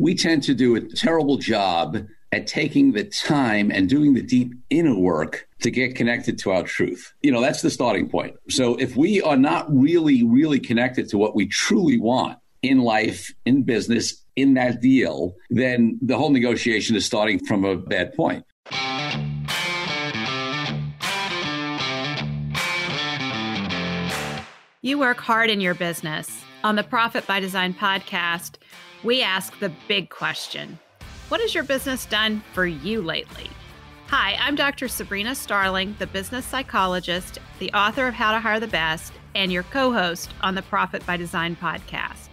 we tend to do a terrible job at taking the time and doing the deep inner work to get connected to our truth. That's the starting point. So if we are not really, really connected to what we truly want in life, in business, in that deal, then the whole negotiation is starting from a bad point. You work hard in your business. On the Profit by Design podcast, we ask the big question: what has your business done for you lately? Hi, I'm Dr. Sabrina Starling, the business psychologist, the author of How to Hire the Best, and your co-host on the Profit by Design podcast.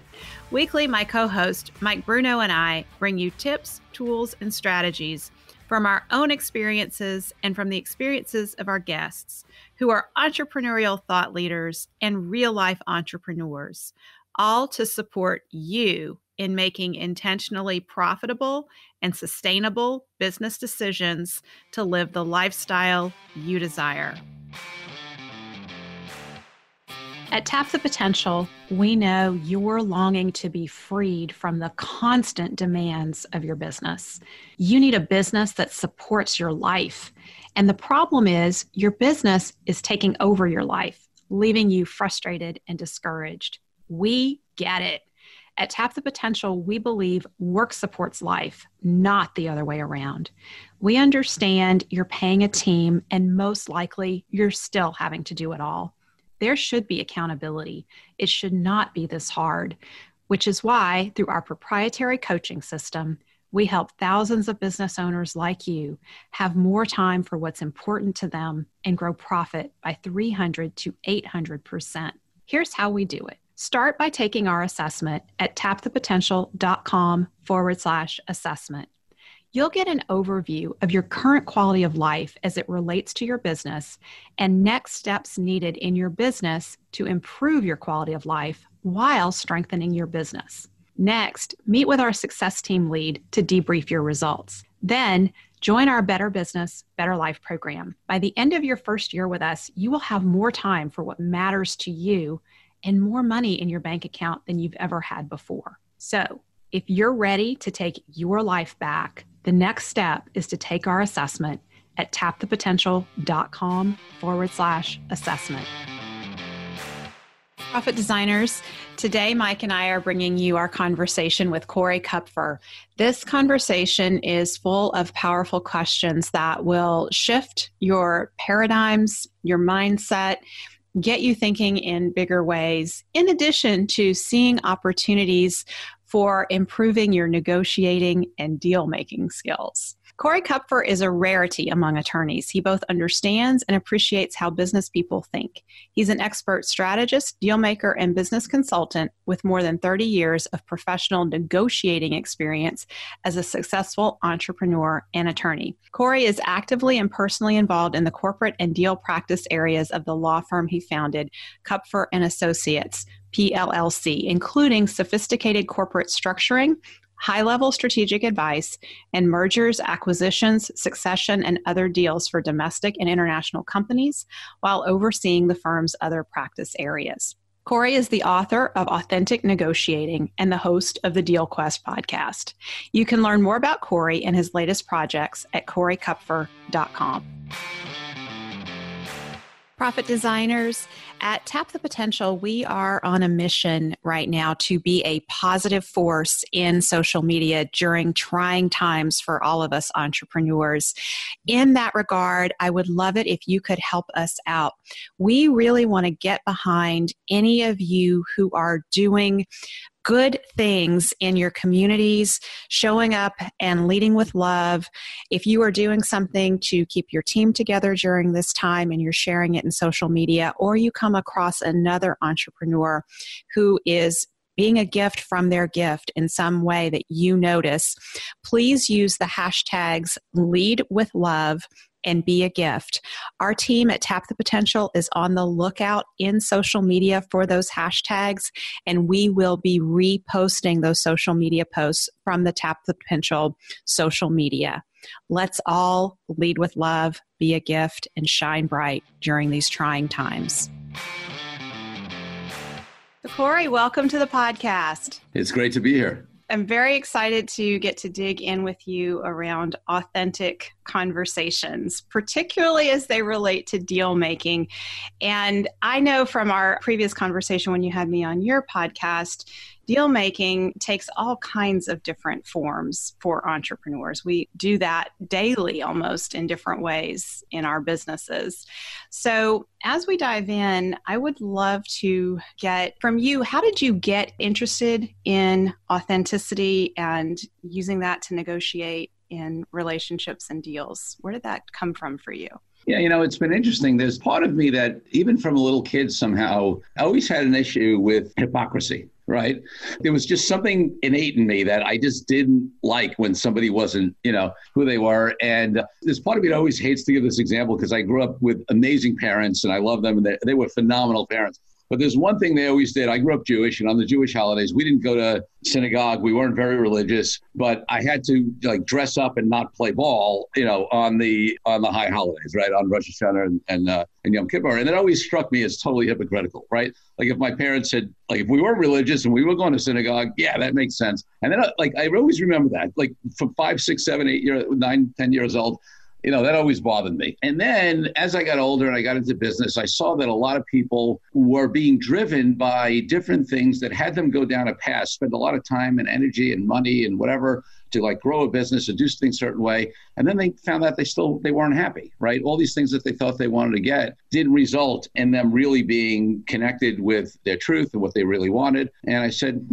Weekly, my co-host, Mike Bruno, and I bring you tips, tools, and strategies from our own experiences and from the experiences of our guests, who are entrepreneurial thought leaders and real-life entrepreneurs, all to support you in making intentionally profitable and sustainable business decisions to live the lifestyle you desire. At Tap the Potential, we know you're longing to be freed from the constant demands of your business. You need a business that supports your life. And the problem is your business is taking over your life, leaving you frustrated and discouraged. We get it. At Tap the Potential, we believe work supports life, not the other way around. We understand you're paying a team, and most likely you're still having to do it all. There should be accountability. It should not be this hard, which is why, through our proprietary coaching system, we help thousands of business owners like you have more time for what's important to them and grow profit by 300 to 800%. Here's how we do it. Start by taking our assessment at tapthepotential.com/assessment. You'll get an overview of your current quality of life as it relates to your business and next steps needed in your business to improve your quality of life while strengthening your business. Next, meet with our success team lead to debrief your results. Then, join our Better Business, Better Life program. By the end of your first year with us, you will have more time for what matters to you and more money in your bank account than you've ever had before. So, if you're ready to take your life back, the next step is to take our assessment at tapthepotential.com/assessment. Profit Designers, today Mike and I are bringing you our conversation with Corey Kupfer. This conversation is full of powerful questions that will shift your paradigms, your mindset, get you thinking in bigger ways, in addition to seeing opportunities for improving your negotiating and deal-making skills. Corey Kupfer is a rarity among attorneys. He both understands and appreciates how business people think. He's an expert strategist, dealmaker, and business consultant with more than 30 years of professional negotiating experience as a successful entrepreneur and attorney. Corey is actively and personally involved in the corporate and deal practice areas of the law firm he founded, Kupfer and Associates, PLLC, including sophisticated corporate structuring, high-level strategic advice, and mergers, acquisitions, succession, and other deals for domestic and international companies, while overseeing the firm's other practice areas. Corey is the author of Authentic Negotiating and the host of the Deal Quest podcast. You can learn more about Corey and his latest projects at coreykupfer.com. Profit Designers, at Tap the Potential, we are on a mission right now to be a positive force in social media during trying times for all of us entrepreneurs. In that regard, I would love it if you could help us out. We really want to get behind any of you who are doing good things in your communities, showing up and leading with love. If you are doing something to keep your team together during this time and you're sharing it in social media, or you come across another entrepreneur who is being a gift from their gift in some way that you notice, please use the hashtags Lead with Love and Be a Gift. Our team at Tap the Potential is on the lookout in social media for those hashtags, and we will be reposting those social media posts from the Tap the Potential social media. Let's all lead with love, be a gift, and shine bright during these trying times. So Corey, welcome to the podcast. It's great to be here. I'm very excited to get to dig in with you around authentic conversations, particularly as they relate to deal making. And I know from our previous conversation when you had me on your podcast, deal making takes all kinds of different forms for entrepreneurs. We do that daily almost in different ways in our businesses. So as we dive in, I would love to get from you, how did you get interested in authenticity and using that to negotiate in relationships and deals? Where did that come from for you? Yeah, it's been interesting. There's part of me that even from a little kid somehow, I always had an issue with hypocrisy, right? There was just something innate in me that I just didn't like when somebody wasn't, who they were. And there's part of me that always hates to give this example because I grew up with amazing parents and I love them and they were phenomenal parents. But there's one thing they always did. I grew up Jewish, and on the Jewish holidays, we didn't go to synagogue. We weren't very religious, but I had to dress up and not play ball, on the high holidays, right? On Rosh Hashanah and Yom Kippur. And it always struck me as totally hypocritical, right? Like if my parents said, if we were religious and we were going to synagogue, yeah, that makes sense. And then I always remember that, from 5, 6, 7, 8 years, 9, 10 years old. That always bothered me. And then as I got older and I got into business, I saw that a lot of people were being driven by different things that had them go down a path, spend a lot of time and energy and money and whatever to grow a business or do things a certain way. And then they found out they weren't happy, right? All these things that they thought they wanted to get didn't result in them really being connected with their truth and what they really wanted. And I said,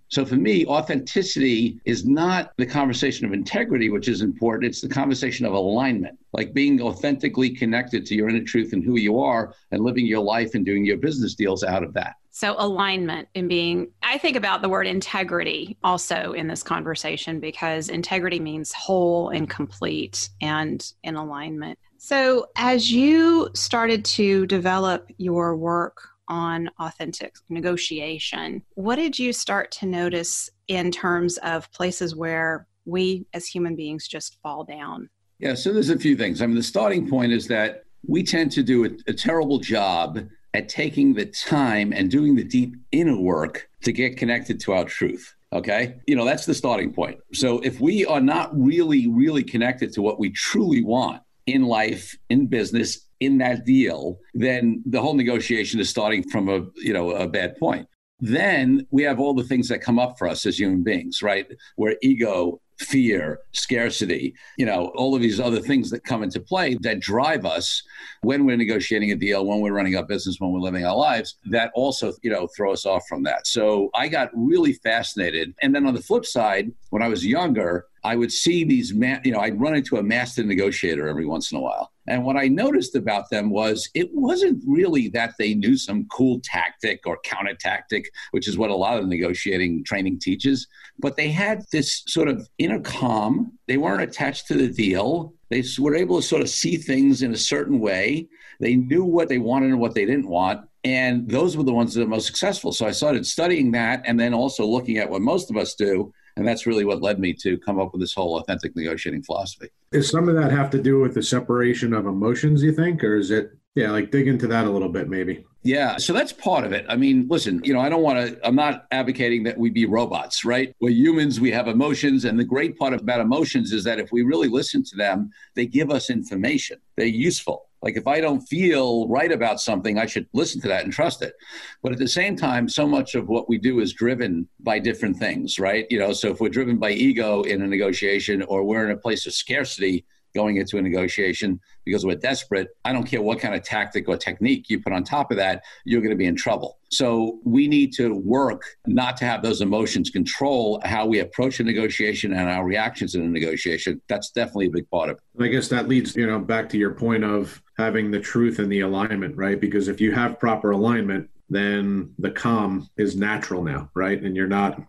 So for me, authenticity is not the conversation of integrity, which is important. It's the conversation of alignment, like being authentically connected to your inner truth and who you are and living your life and doing your business deals out of that. So alignment in I think about the word integrity also in this conversation because integrity means whole and complete and in alignment. So as you started to develop your work on authentic negotiation, what did you start to notice in terms of places where we as human beings just fall down? Yeah, so there's a few things. The starting point is that we tend to do a terrible job at taking the time and doing the deep inner work to get connected to our truth. Okay. That's the starting point. So if we are not really, really connected to what we truly want in life, in business, in that deal, then the whole negotiation is starting from a bad point. Then we have all the things that come up for us as human beings, right? Where ego, fear, scarcity, all of these other things that come into play that drive us when we're negotiating a deal, when we're running our business, when we're living our lives, that also, throw us off from that. So I got really fascinated. And then on the flip side, when I was younger, I would see these, I'd run into a master negotiator every once in a while. And what I noticed about them was it wasn't really that they knew some cool tactic or counter tactic, which is what a lot of negotiating training teaches, but they had this sort of inner calm. They weren't attached to the deal. They were able to sort of see things in a certain way. They knew what they wanted and what they didn't want. And those were the ones that are most successful. So I started studying that and then also looking at what most of us do. And that's really what led me to come up with this whole authentic negotiating philosophy. Does some of that have to do with the separation of emotions, you think? Or is it, dig into that a little bit, maybe? Yeah, so that's part of it. Listen, I'm not advocating that we be robots, right? We're humans, we have emotions. And the great part about emotions is that if we really listen to them, they give us information. They're useful. Like if I don't feel right about something, I should listen to that and trust it. But at the same time, so much of what we do is driven by different things, right? So if we're driven by ego in a negotiation or we're in a place of scarcity going into a negotiation because we're desperate, I don't care what kind of tactic or technique you put on top of that, you're going to be in trouble. So we need to work not to have those emotions control how we approach a negotiation and our reactions in a negotiation. That's definitely a big part of it. I guess that leads, back to your point of having the truth and the alignment, right? Because if you have proper alignment, then the calm is natural now, right? And you're not,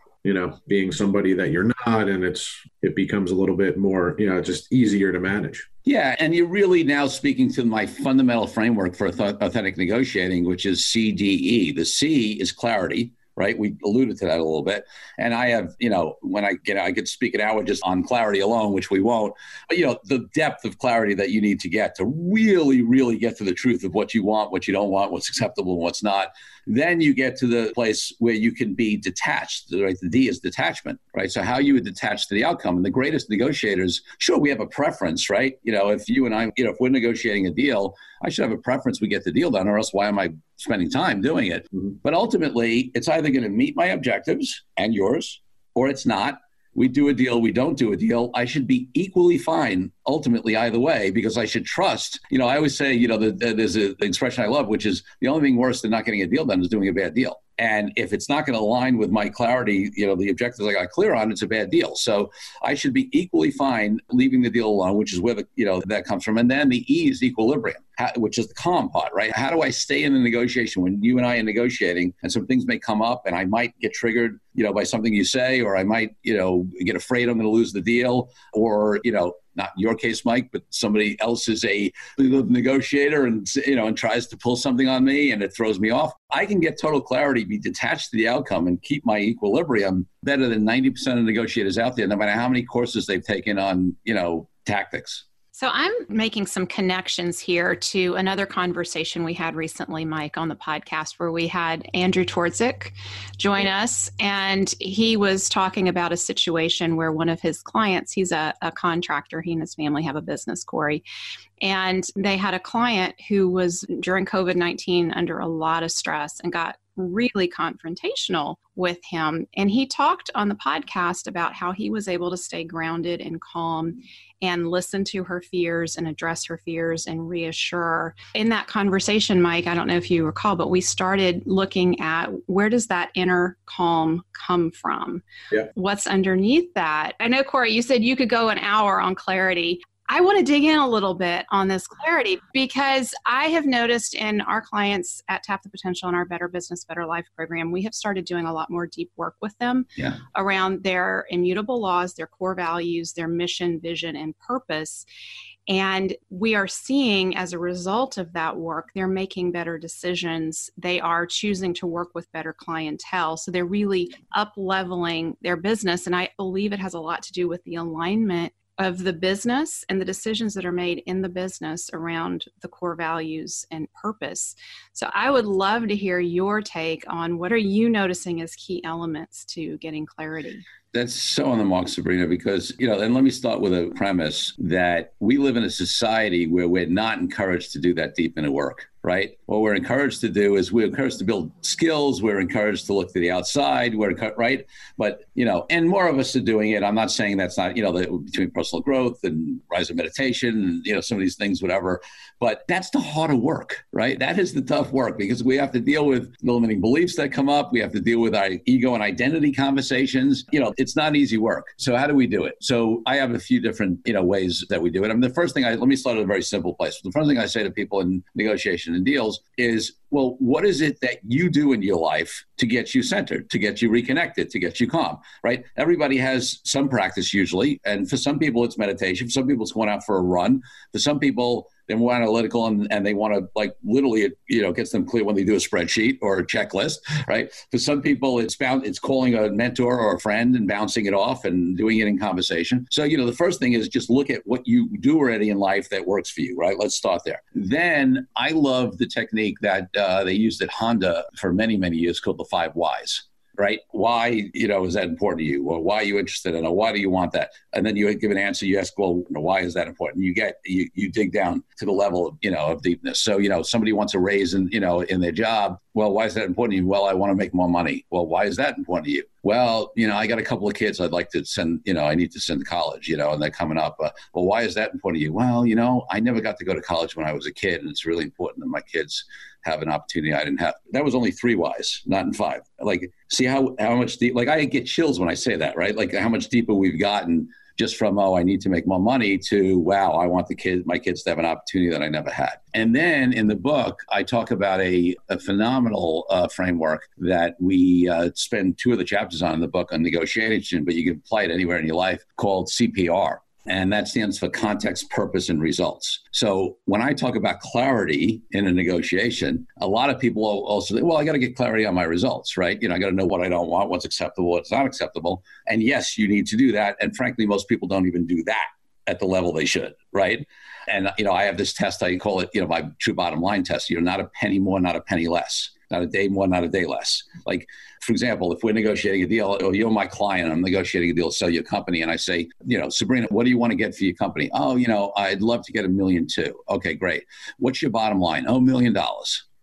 being somebody that you're not, and it becomes a little bit more, just easier to manage. Yeah. And you're really now speaking to my fundamental framework for authentic negotiating, which is CDE. The C is clarity, right? We alluded to that a little bit. And I have, when I could speak an hour just on clarity alone, which we won't, but, the depth of clarity that you need to get to really, really get to the truth of what you want, what you don't want, what's acceptable and what's not. Then you get to the place where you can be detached, right? The D is detachment, right? So how you would detach to the outcome. And the greatest negotiators, sure, we have a preference, right? If you and I, if we're negotiating a deal, I should have a preference we get the deal done, or else why am I spending time doing it? Mm-hmm. But ultimately, it's either going to meet my objectives and yours, or it's not. We do a deal, we don't do a deal. I should be equally fine ultimately either way, because I should trust. I always say, there's an expression I love, which is the only thing worse than not getting a deal done is doing a bad deal. And if it's not going to align with my clarity, the objectives I got clear on, it's a bad deal. So I should be equally fine leaving the deal alone, which is where that comes from. And then the E is equilibrium, which is the calm part, right? How do I stay in the negotiation when you and I are negotiating and some things may come up and I might get triggered, by something you say, or I might, get afraid I'm going to lose the deal, or, not your case, Mike, but somebody else is a negotiator and tries to pull something on me and it throws me off. I can get total clarity, be detached to the outcome, and keep my equilibrium better than 90% of negotiators out there, no matter how many courses they've taken on, tactics. So I'm making some connections here to another conversation we had recently, Mike, on the podcast, where we had Andrew Twardzik join us. And he was talking about a situation where one of his clients, he's a contractor, he and his family have a business, Corey. And they had a client who was, during COVID-19, under a lot of stress and got really confrontational with him. And he talked on the podcast about how he was able to stay grounded and calm and listen to her fears and address her fears and reassure. In that conversation, Mike, I don't know if you recall, but we started looking at where does that inner calm come from? Yeah. What's underneath that? I know, Corey, you said you could go an hour on clarity. I want to dig in a little bit on this clarity, because I have noticed in our clients at Tap the Potential in our Better Business, Better Life program, we have started doing a lot more deep work with them around their immutable laws, their core values, their mission, vision, and purpose. And we are seeing, as a result of that work, they're making better decisions. They are choosing to work with better clientele. So they're really up-leveling their business. And I believe it has a lot to do with the alignment of the business and the decisions that are made in the business around the core values and purpose. So I would love to hear your take on what are you noticing as key elements to getting clarity? That's so on the mark, Sabrina, because, and let me start with a premise that we live in a society where we're not encouraged to do that deep inner work, right? What we're encouraged to do is we're encouraged to build skills. We're encouraged to look to the outside, right? But, and more of us are doing it. I'm not saying that's not, between personal growth and rise of meditation and, some of these things, whatever. But that's the harder work, right? That is the tough work, because we have to deal with limiting beliefs that come up. We have to deal with our ego and identity conversations. It's not easy work. So how do we do it? So I have a few different, ways that we do it. I mean, the first thing let me start at a very simple place. The first thing I say to people in negotiation and deals is, well, what is it that you do in your life to get you centered, to get you reconnected, to get you calm, right? Everybody has some practice usually. And for some people, it's meditation. For some people, it's going out for a run. For some people, they're more analytical and they want to literally, gets them clear when they do a spreadsheet or a checklist, right? For some people, it's calling a mentor or a friend and bouncing it off and doing it in conversation. So, the first thing is just look at what you do already in life that works for you, right? Let's start there. Then I love the technique that they used at Honda for many, many years called the 5 whys. Right? Why, is that important to you? Or why are you interested in it? Or why do you want that? And then you give an answer. You ask, well, why is that important? You dig down to the level of deepness. So, somebody wants a raise in their job. Well, why is that important to you? Well, I want to make more money. Well, why is that important to you? Well, I got a couple of kids I'd like to send, I need to send to college, and they're coming up. Well, why is that important to you? Well, I never got to go to college when I was a kid, and it's really important that my kids have an opportunity I didn't have. That was only 3 whys, not in 5. See how much deep, I get chills when I say that, right? How much deeper we've gotten just from, I need to make more money to, wow, I want my kids to have an opportunity that I never had. And then in the book, I talk about a phenomenal framework that we spend 2 of the chapters on in the book on negotiation, but you can apply it anywhere in your life, called CPR. And that stands for context, purpose, and results. So when I talk about clarity in a negotiation, a lot of people also say, well, I got to get clarity on my results, right? I got to know what I don't want, what's acceptable, what's not acceptable. And yes, you need to do that. And frankly, most people don't even do that at the level they should, right? And, I have this test, I call it, my true bottom line test. Not a penny more, not a penny less. Not a day more, not a day less. Like, for example, if we're negotiating a deal, or you're my client, I'm negotiating a deal to sell your company, and I say, Sabrina, what do you want to get for your company? Oh, I'd love to get $1 million too. Okay, great. What's your bottom line? Oh, $1 million.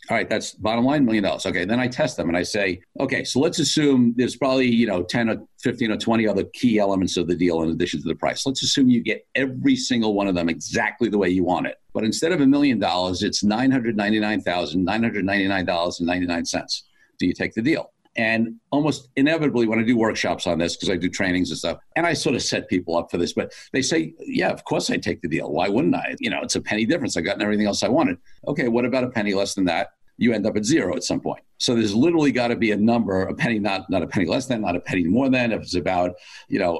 All right, that's bottom line, $1 million. Okay, then I test them and I say, okay, so let's assume there's probably, 10 or 15 or 20 other key elements of the deal in addition to the price. Let's assume you get every single one of them exactly the way you want it. But instead of $1 million, it's $999,999.99. Do you take the deal? And almost inevitably, when I do workshops on this, because I do trainings and stuff, and I sort of set people up for this, but they say, yeah, of course I take the deal. Why wouldn't I? It's a penny difference. I've gotten everything else I wanted. Okay, what about a penny less than that? You end up at zero at some point. So there's literally got to be a number, a penny, not a penny less than, not a penny more than, if it's about,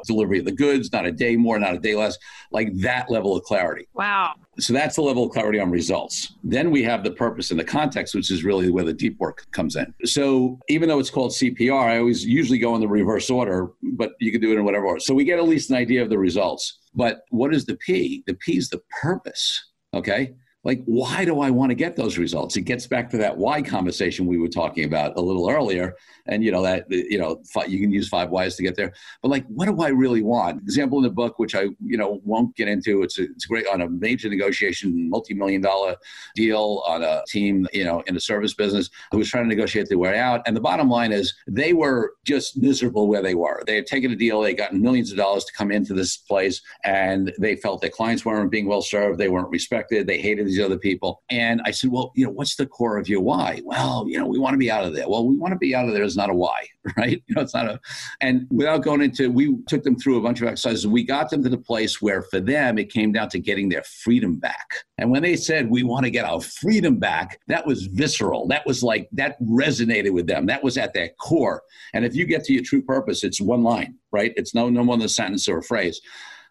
delivery of the goods, not a day more, not a day less, like that level of clarity. Wow. So that's the level of clarity on results. Then we have the purpose and the context, which is really where the deep work comes in. So even though it's called CPR, I always usually go in the reverse order, but you can do it in whatever order. So we get at least an idea of the results. But what is the P? The P is the purpose, okay? Like, why do I want to get those results? It gets back to that why conversation we were talking about a little earlier. And, you can use 5 whys to get there. But like, what do I really want? Example in the book, which I, won't get into. It's great on a major negotiation, multi-million-dollar deal on a team, in a service business who was trying to negotiate their way out. And the bottom line is they were just miserable where they were. They had taken a deal. They gotten millions of dollars to come into this place. And they felt their clients weren't being well served. They weren't respected. They hated these other people. And I said, well, what's the core of your why? Well, we want to be out of there. Well, we want to be out of there is not a why, right? It's not a, and without going into, we took them through a bunch of exercises. We got them to the place where for them, it came down to getting their freedom back. And when they said, we want to get our freedom back, that was visceral. That was like, that resonated with them. That was at their core. And if you get to your true purpose, it's one line, right? It's no more than a sentence or a phrase.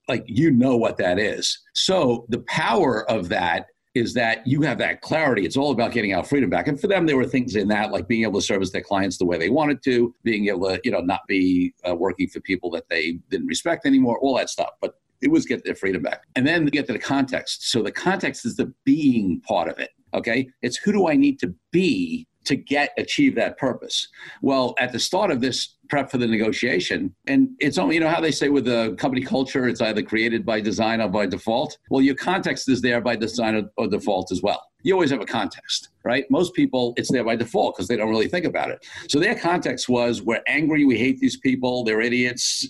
Like, what that is. So the power of that is that you have that clarity. It's all about getting our freedom back. And for them, there were things in that, like being able to service their clients the way they wanted to, being able to, not be working for people that they didn't respect anymore, all that stuff. But it was get their freedom back. And then get to the context. So the context is the being part of it, okay? It's who do I need to be to achieve that purpose? Well, at the start of this prep for the negotiation, and it's only, how they say with the company culture, it's either created by design or by default. Well, your context is there by design or default as well. You always have a context, right? Most people, it's there by default because they don't really think about it. So their context was, we're angry, we hate these people, they're idiots,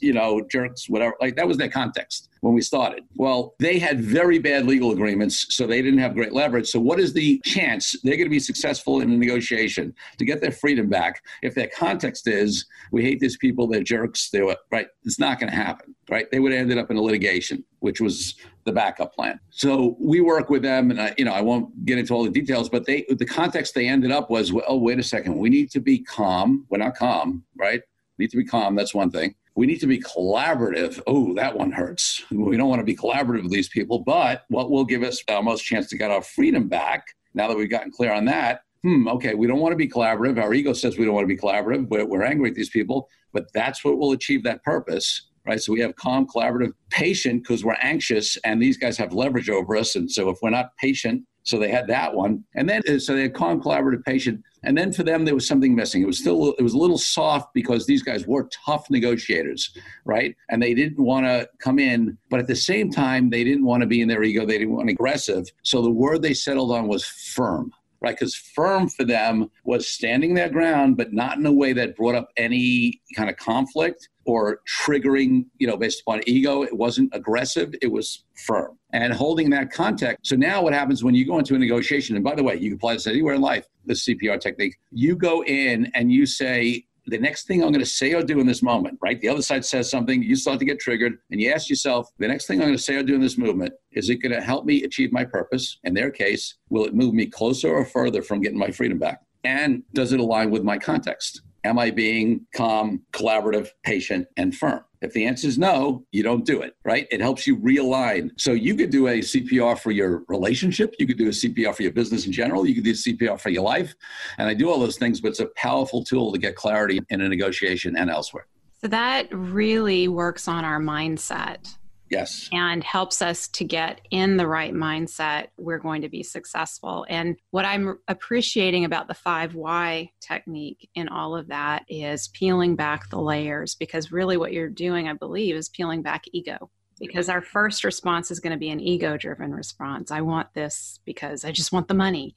jerks, whatever. Like, that was their context when we started. Well, they had very bad legal agreements, so they didn't have great leverage. So what is the chance they're going to be successful in a negotiation to get their freedom back if their context is, we hate these people, they're jerks, right? It's not going to happen, right? They would have ended up in a litigation, which was the backup plan. So we work with them, and I won't get into all the details, but the context they ended up was, oh, wait a second, we need to be calm. We're not calm, right? We need to be calm. That's one thing. We need to be collaborative. Oh, that one hurts. We don't want to be collaborative with these people, but what will give us the most chance to get our freedom back, now that we've gotten clear on that, okay, we don't want to be collaborative. Our ego says we don't want to be collaborative. We're angry at these people, but that's what will achieve that purpose. Right. So we have calm, collaborative, patient because we're anxious and these guys have leverage over us. And so if we're not patient, so they had that one. And then, so they had calm, collaborative, patient. And then for them, there was something missing. It was a little soft because these guys were tough negotiators, right? And they didn't want to come in, but at the same time, they didn't want to be in their ego. They didn't want to be aggressive. So the word they settled on was firm. Right, because firm for them was standing their ground, but not in a way that brought up any kind of conflict or triggering, based upon ego. It wasn't aggressive. It was firm and holding that context. So now what happens when you go into a negotiation, and by the way, you can apply this anywhere in life, this CPR technique, you go in and you say, the next thing I'm going to say or do in this moment, right? The other side says something, you start to get triggered, and you ask yourself, the next thing I'm going to say or do in this movement, is it going to help me achieve my purpose? In their case, will it move me closer or further from getting my freedom back? And does it align with my context? Am I being calm, collaborative, patient, and firm? If the answer is no, you don't do it, right? It helps you realign. So you could do a CPR for your relationship. You could do a CPR for your business in general. You could do a CPR for your life. And I do all those things, but it's a powerful tool to get clarity in a negotiation and elsewhere. So that really works on our mindset. Yes. And helps us to get in the right mindset. We're going to be successful. And what I'm appreciating about the 5 why technique in all of that is peeling back the layers, because really what you're doing, I believe, is peeling back ego. Because our first response is going to be an ego-driven response. I want this because I just want the money.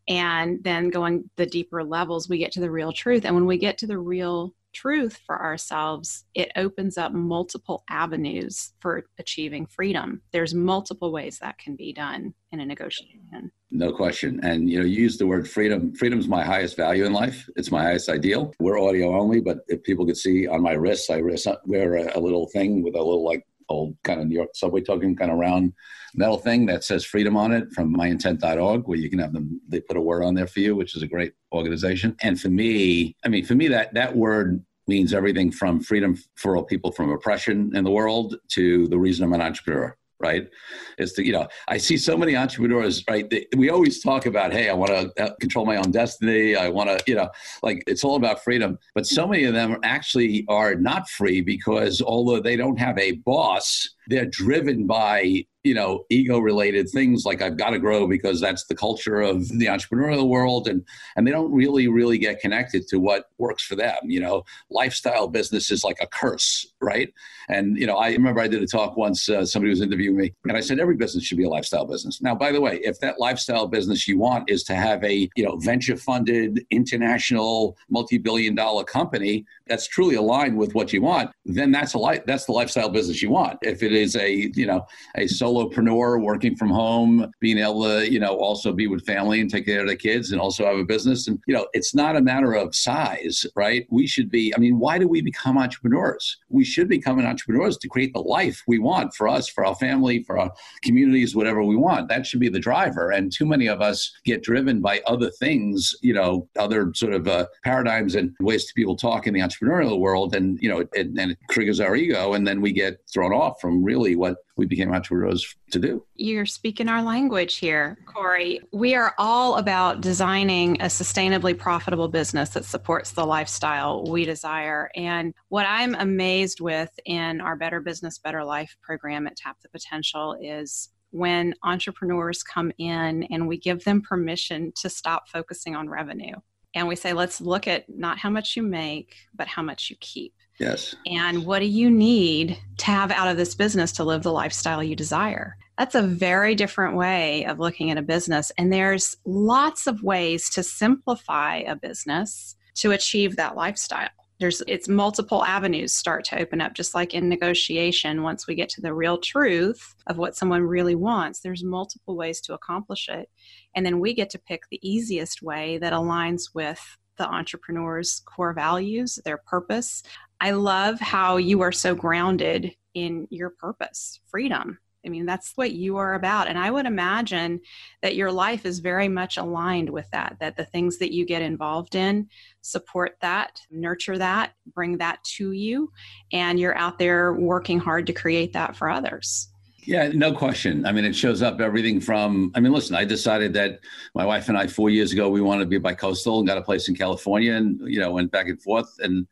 And then going the deeper levels, we get to the real truth. And when we get to the real truth for ourselves, it opens up multiple avenues for achieving freedom. There's multiple ways that can be done in a negotiation. No question. And you used the word freedom. Freedom is my highest value in life. It's my highest ideal. We're audio only, but if people could see on my wrists, I wear a little thing with a little old kind of New York subway token kind of round metal thing that says freedom on it from myintent.org, where you can have them, they put a word on there for you, which is a great organization. And for me, that word means everything from freedom for all people from oppression in the world to the reason I'm an entrepreneur. Right? I see so many entrepreneurs, right? We always talk about, hey, I want to control my own destiny. I want to, it's all about freedom. But so many of them actually are not free because although they don't have a boss, they're driven by, ego-related things like I've got to grow because that's the culture of the entrepreneurial world. And they don't really get connected to what works for them. Lifestyle business is like a curse, right? And, I remember I did a talk once, somebody was interviewing me, and I said, every business should be a lifestyle business. Now, by the way, if that lifestyle business you want is to have a, venture-funded, international, multi-billion-dollar company that's truly aligned with what you want, then that's the lifestyle business you want. If it is a solopreneur working from home, being able to, also be with family and take care of the kids and also have a business. And, it's not a matter of size, right? We should be, why do we become entrepreneurs? We should become entrepreneurs to create the life we want for us, for our family, for our communities, whatever we want. That should be the driver. And too many of us get driven by other things, other sort of paradigms and ways to people talk in the entrepreneurial world. And, it triggers our ego. And then we get thrown off from really what we became entrepreneurs to do. You're speaking our language here, Corey. We are all about designing a sustainably profitable business that supports the lifestyle we desire. And what I'm amazed with in our Better Business, Better Life program at Tap the Potential is when entrepreneurs come in and we give them permission to stop focusing on revenue. And we say, let's look at not how much you make, but how much you keep. Yes. And what do you need to have out of this business to live the lifestyle you desire? That's a very different way of looking at a business. And there's lots of ways to simplify a business to achieve that lifestyle. It's multiple avenues start to open up, just like in negotiation. Once we get to the real truth of what someone really wants, there's multiple ways to accomplish it. And then we get to pick the easiest way that aligns with the entrepreneur's core values, their purpose. I love how you are so grounded in your purpose, freedom. That's what you are about. And I would imagine that your life is very much aligned with that the things that you get involved in support that, nurture that, bring that to you, and you're out there working hard to create that for others. Yeah, no question. It shows up everything from, listen, I decided that my wife and I 4 years ago, we wanted to be bi-coastal and got a place in California and, went back and forth. And,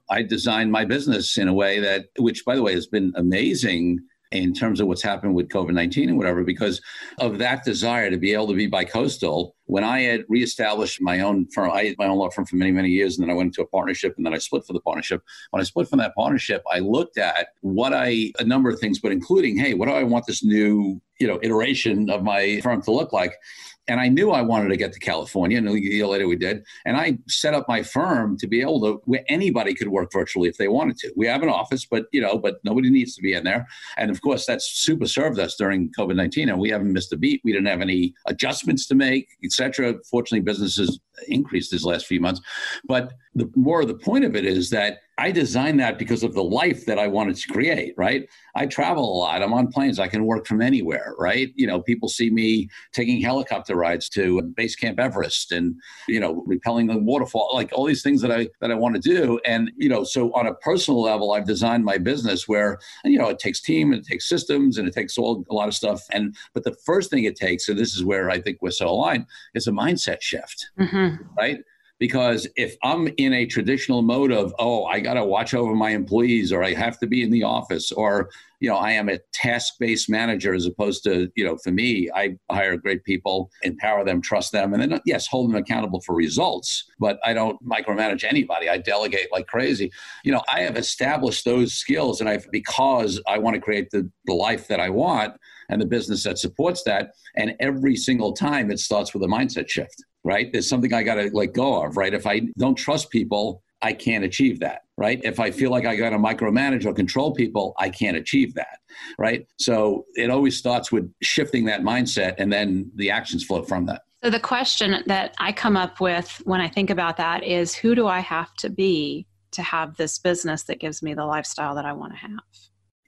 I designed my business in a way which by the way has been amazing in terms of what's happened with COVID-19 and whatever, because of that desire to be able to be bi-coastal. When I had reestablished my own firm, I had my own law firm for many, many years, and then I went into a partnership, and then I split for the partnership. When I split from that partnership, I looked at a number of things, but including, hey, what do I want this new, iteration of my firm to look like? And I knew I wanted to get to California, and a year later we did. And I set up my firm to be able to, where anybody could work virtually if they wanted to. We have an office, but nobody needs to be in there. And of course, that's super served us during COVID-19, and we haven't missed a beat. We didn't have any adjustments to make, et cetera. Fortunately, businesses increased these last few months. But the more the point of it is that I designed that because of the life that I wanted to create, right? I travel a lot. I'm on planes. I can work from anywhere, right? People see me taking helicopter rides to Base Camp Everest and, repelling the waterfall, like all these things that I want to do. And, so on a personal level, I've designed my business where, it takes team and it takes systems and it takes a lot of stuff. But the first thing it takes, and this is where I think we're so aligned, is a mindset shift, right? Because if I'm in a traditional mode of, I got to watch over my employees, or I have to be in the office, or, I am a task-based manager as opposed to, for me, I hire great people, empower them, trust them, and then, yes, hold them accountable for results, but I don't micromanage anybody. I delegate like crazy. I have established those skills, and because I want to create the life that I want and the business that supports that. And every single time it starts with a mindset shift. Right? There's something I got to let go of, right? If I don't trust people, I can't achieve that, right? If I feel like I got to micromanage or control people, I can't achieve that, right? So it always starts with shifting that mindset, and then the actions flow from that. So the question that I come up with when I think about that is, who do I have to be to have this business that gives me the lifestyle that I want to have?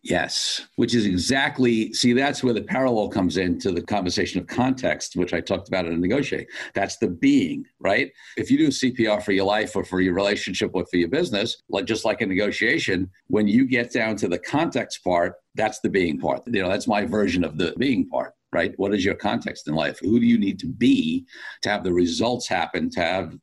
Yes, which is that's where the parallel comes into the conversation of context, which I talked about in negotiating. That's the being, right? If you do CPR for your life or for your relationship or for your business, just like a negotiation, when you get down to the context part, that's the being part. That's my version of the being part. Right? What is your context in life? Who do you need to be to have the results happen, to have,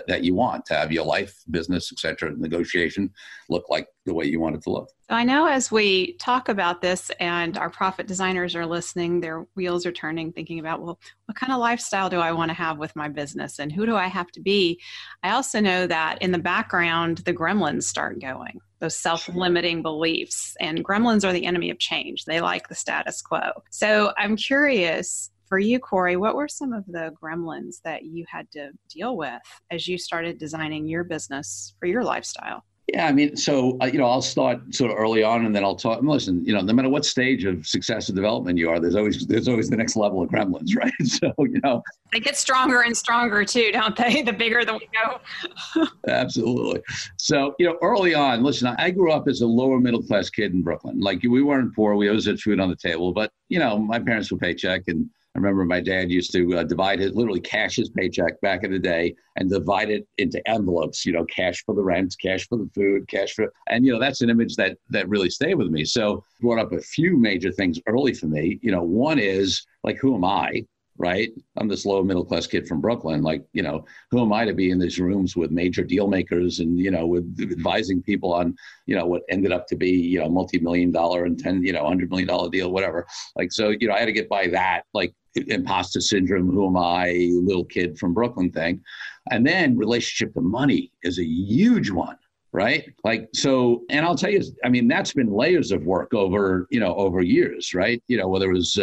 that you want, to have your life, business, et cetera, negotiation look like the way you want it to look? So I know as we talk about this and our profit designers are listening, their wheels are turning, thinking about, well, what kind of lifestyle do I want to have with my business and who do I have to be? I also know that in the background, the gremlins start going. Those self-limiting beliefs, and gremlins are the enemy of change. They like the status quo. So I'm curious for you, Corey, what were some of the gremlins that you had to deal with as you started designing your business for your lifestyle? Yeah, I mean, so, I'll start sort of early on and then I'll talk. Listen, no matter what stage of success or development you are, there's always the next level of gremlins, right? So, they get stronger and stronger too, don't they? The bigger the we go. Absolutely. So, early on, listen, I grew up as a lower middle class kid in Brooklyn. Like, we weren't poor. We always had food on the table, but, my parents were paycheck, and I remember my dad used to literally cash his paycheck back in the day and divide it into envelopes, cash for the rent, cash for the food, and that's an image that really stayed with me. So brought up a few major things early for me. One is like, who am I? Right? I'm this low middle class kid from Brooklyn. Like, who am I to be in these rooms with major deal makers and, with advising people on, what ended up to be, multi-million-dollar and $100 million deal, whatever. Like, so, I had to get by that, like, imposter syndrome, who am I, little kid from Brooklyn thing. And then relationship to money is a huge one. Right? Like, so, and I'll tell you, I mean, that's been layers of work over years, right? Whether it was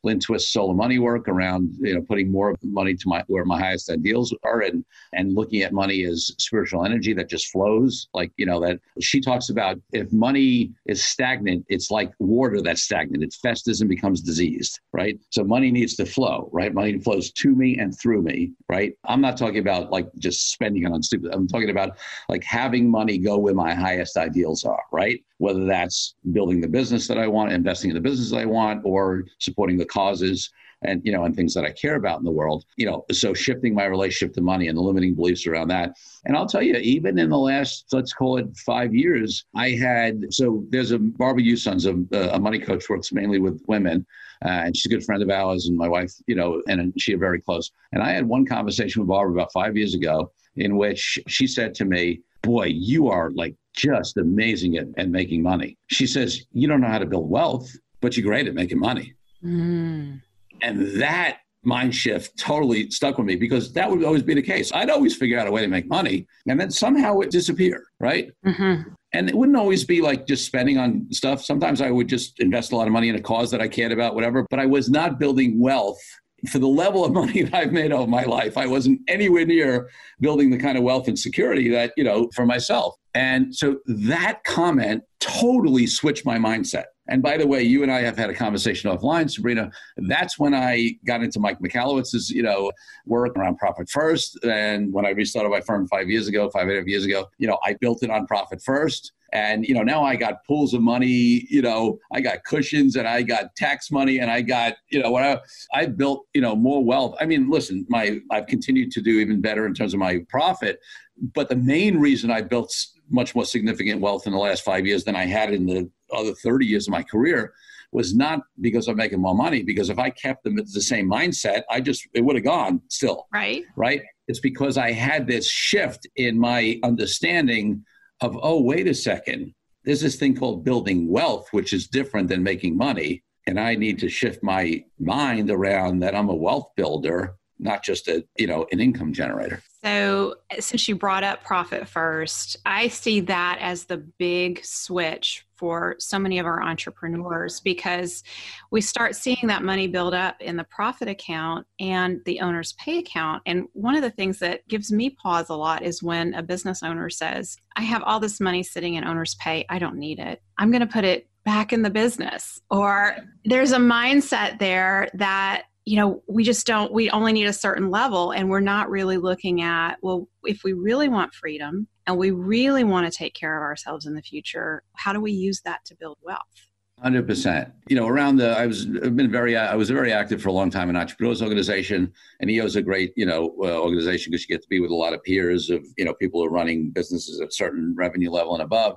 Lynn Twist's solo money work around, putting more money to where my highest ideals are, and looking at money as spiritual energy that just flows. Like, that she talks about, if money is stagnant, it's like water that's stagnant. It festers and becomes diseased, right? So money needs to flow, right? Money flows to me and through me, right? I'm not talking about like just spending it on stupid. I'm talking about like having money go where my highest ideals are, right? Whether that's building the business that I want, investing in the business that I want, or supporting the causes and, and things that I care about in the world, so shifting my relationship to money and the limiting beliefs around that. And I'll tell you, even in the last, let's call it 5 years, there's a Barbara Usons, a money coach, works mainly with women. And she's a good friend of ours and my wife, and she are very close. And I had one conversation with Barbara about 5 years ago in which she said to me, boy, you are like just amazing at making money. She says, you don't know how to build wealth, but you're great at making money. Mm. And that mind shift totally stuck with me because that would always be the case. I'd always figure out a way to make money and then somehow it disappeared, right? Mm-hmm. And it wouldn't always be like just spending on stuff. Sometimes I would just invest a lot of money in a cause that I cared about, whatever, but I was not building wealth. For the level of money that I've made over my life, I wasn't anywhere near building the kind of wealth and security that, for myself. And so that comment totally switched my mindset. And by the way, you and I have had a conversation offline, Sabrina. That's when I got into Mike Michalowicz's, work around Profit First. And when I restarted my firm 5.5 years ago, I built it on Profit First. And, now I got pools of money, I got cushions and I got tax money and I got, I built, more wealth. I mean, listen, I've continued to do even better in terms of my profit. But the main reason I built much more significant wealth in the last 5 years than I had in the other 30 years of my career was not because I'm making more money, because if I kept them at the same mindset, it would have gone still. Right. It's because I had this shift in my understanding of, oh, wait a second, there's this thing called building wealth, which is different than making money. And I need to shift my mind around that I'm a wealth builder, not just an income generator. So since you brought up Profit First, I see that as the big switch for so many of our entrepreneurs, because we start seeing that money build up in the profit account and the owner's pay account. And one of the things that gives me pause a lot is when a business owner says, I have all this money sitting in owner's pay. I don't need it. I'm going to put it back in the business. Or there's a mindset there that we only need a certain level, and we're not really looking at, well, if we really want freedom and we really want to take care of ourselves in the future, how do we use that to build wealth? 100%. I was very active for a long time in Entrepreneurs Organization, and EO is a great, organization because you get to be with a lot of peers of, people who are running businesses at a certain revenue level and above.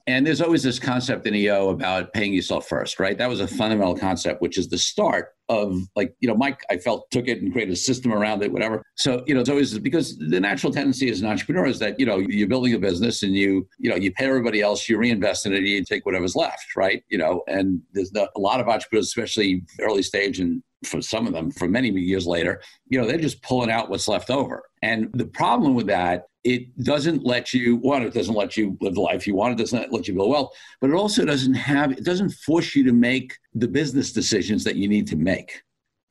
And there's always this concept in EO about paying yourself first, right? That was a fundamental concept, which is the start of Mike, I felt, took it and created a system around it, whatever. So, it's always because the natural tendency as an entrepreneur is that, you're building a business and you pay everybody else, you reinvest in it, you take whatever's left, right? And there's a lot of entrepreneurs, especially early stage, and for some of them, for many years later, they're just pulling out what's left over. And the problem with that, it doesn't let you live the life you want. It doesn't let you build wealth, but it also doesn't force you to make the business decisions that you need to make,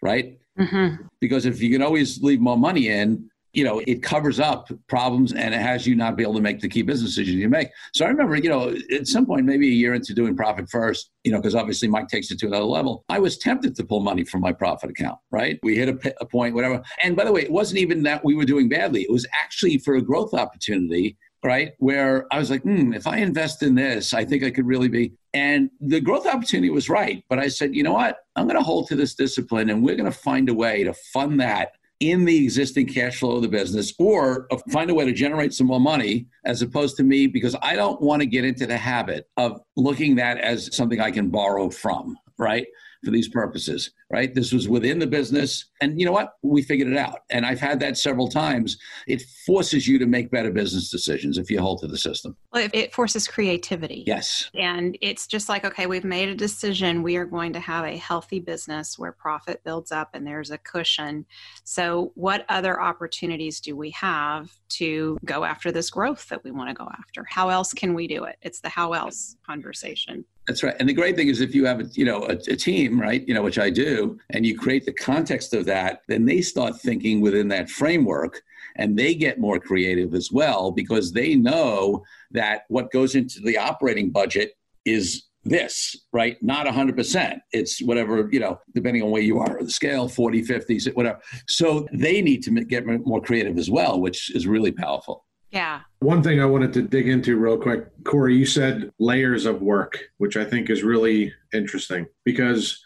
right? Mm-hmm. Because if you can always leave more money in, it covers up problems and it has you not be able to make the key business decisions you make. So I remember, at some point, maybe a year into doing Profit First, because obviously Mike takes it to another level, I was tempted to pull money from my profit account, right? We hit a point, whatever. And by the way, it wasn't even that we were doing badly. It was actually for a growth opportunity, right? Where I was like, if I invest in this, I think I could really be. And the growth opportunity was right. But I said, you know what? I'm going to hold to this discipline and we're going to find a way to fund that in the existing cash flow of the business, or find a way to generate some more money, as opposed to me, because I don't want to get into the habit of looking at that as something I can borrow from, right? For these purposes, right? This was within the business. And you know what? We figured it out. And I've had that several times. It forces you to make better business decisions if you hold to the system. Well, it forces creativity. Yes. And it's just like, okay, we've made a decision. We are going to have a healthy business where profit builds up and there's a cushion. So what other opportunities do we have to go after this growth that we want to go after? How else can we do it? It's the how else conversation. That's right. And the great thing is if you have a team, right, which I do, and you create the context of that, then they start thinking within that framework and they get more creative as well, because they know that what goes into the operating budget is this, right? Not 100%. It's whatever, depending on where you are on the scale, 40, 50, whatever. So they need to get more creative as well, which is really powerful. Yeah. One thing I wanted to dig into real quick, Corey, you said layers of work, which I think is really interesting because,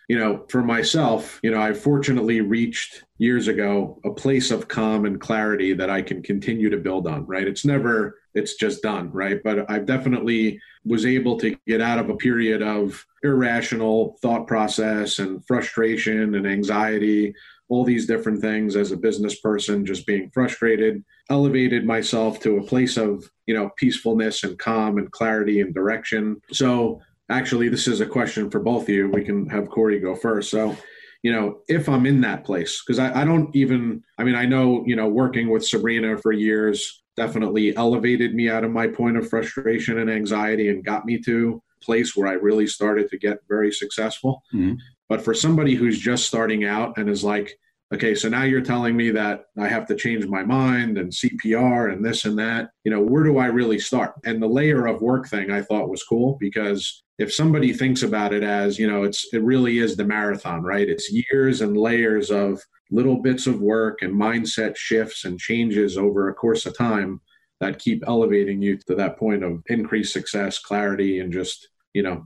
for myself, I fortunately reached years ago a place of calm and clarity that I can continue to build on, right? It's just done, right? But I definitely was able to get out of a period of irrational thought process and frustration and anxiety, all these different things as a business person, just being frustrated, elevated myself to a place of, peacefulness and calm and clarity and direction. So actually, this is a question for both of you. We can have Corey go first. So, if I'm in that place, because I know, working with Sabrina for years definitely elevated me out of my point of frustration and anxiety and got me to a place where I really started to get very successful. Mm-hmm. But for somebody who's just starting out and is like, okay, so now you're telling me that I have to change my mind and CPR and this and that. Where do I really start? And the layer of work thing I thought was cool, because if somebody thinks about it as, it really is the marathon, right? It's years and layers of little bits of work and mindset shifts and changes over a course of time that keep elevating you to that point of increased success, clarity, and just,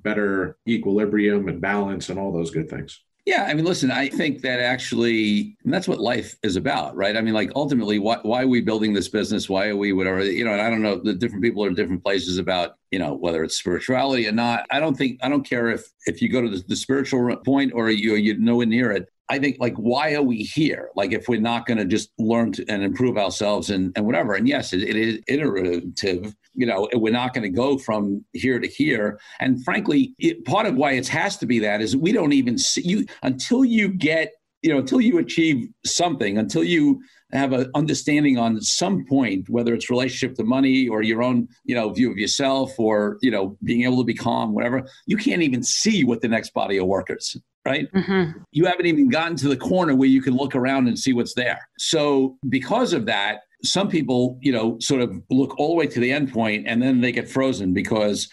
better equilibrium and balance and all those good things. Yeah. I mean, listen, I think that actually, and that's what life is about, right? I mean, like ultimately, why are we building this business? Why are we whatever, and I don't know, the different people are in different places about, whether it's spirituality or not. I don't care if you go to the spiritual point or you're nowhere near it. I think, like, why are we here? Like, if we're not going to just learn and improve ourselves and whatever. And yes, it is iterative. We're not going to go from here to here. And frankly, part of why it has to be that is we don't even see you until you get, until you achieve something, until you have an understanding on some point, whether it's relationship to money or your own, view of yourself or, being able to be calm, whatever, you can't even see what the next body of work is. Right? Mm-hmm. You haven't even gotten to the corner where you can look around and see what's there. So because of that, some people, sort of look all the way to the end point and then they get frozen because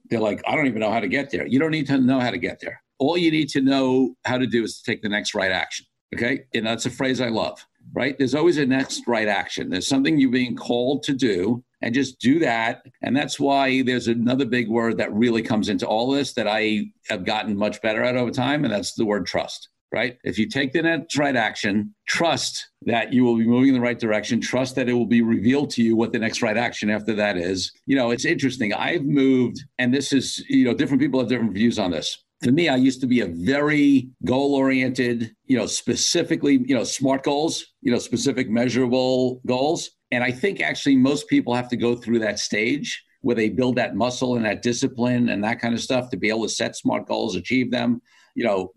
they're like, I don't even know how to get there. You don't need to know how to get there. All you need to know how to do is to take the next right action. Okay. And that's a phrase I love, right? There's always a next right action. There's something you're being called to do. And just do that. And that's why there's another big word that really comes into all this that I have gotten much better at over time. And that's the word trust, right? If you take the next right action, trust that you will be moving in the right direction. Trust that it will be revealed to you what the next right action after that is. It's interesting. I've moved, and this is, different people have different views on this. For me, I used to be a very goal-oriented, specifically, SMART goals, specific measurable goals. And I think actually most people have to go through that stage where they build that muscle and that discipline and that kind of stuff to be able to set SMART goals, achieve them,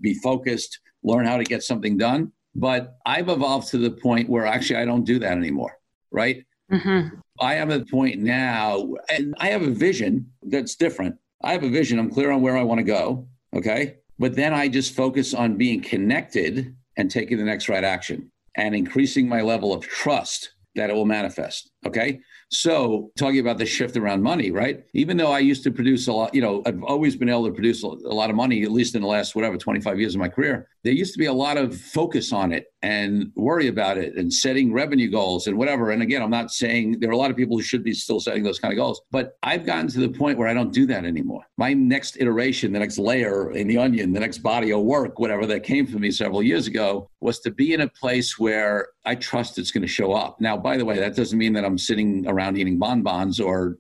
be focused, learn how to get something done. But I've evolved to the point where actually I don't do that anymore, right? Mm-hmm. I am at the point now, and I have a vision that's different. I have a vision. I'm clear on where I want to go, okay? But then I just focus on being connected and taking the next right action and increasing my level of trust that it will manifest. Okay. So talking about the shift around money, right? Even though I used to produce a lot, I've always been able to produce a lot of money, at least in the last, 25 years of my career. There used to be a lot of focus on it and worry about it and setting revenue goals and whatever. And again, I'm not saying there are a lot of people who should be still setting those kind of goals, but I've gotten to the point where I don't do that anymore. My next iteration, the next layer in the onion, the next body of work, whatever that came for me several years ago, was to be in a place where I trust it's going to show up. Now, by the way, that doesn't mean that I'm sitting around eating bonbons or,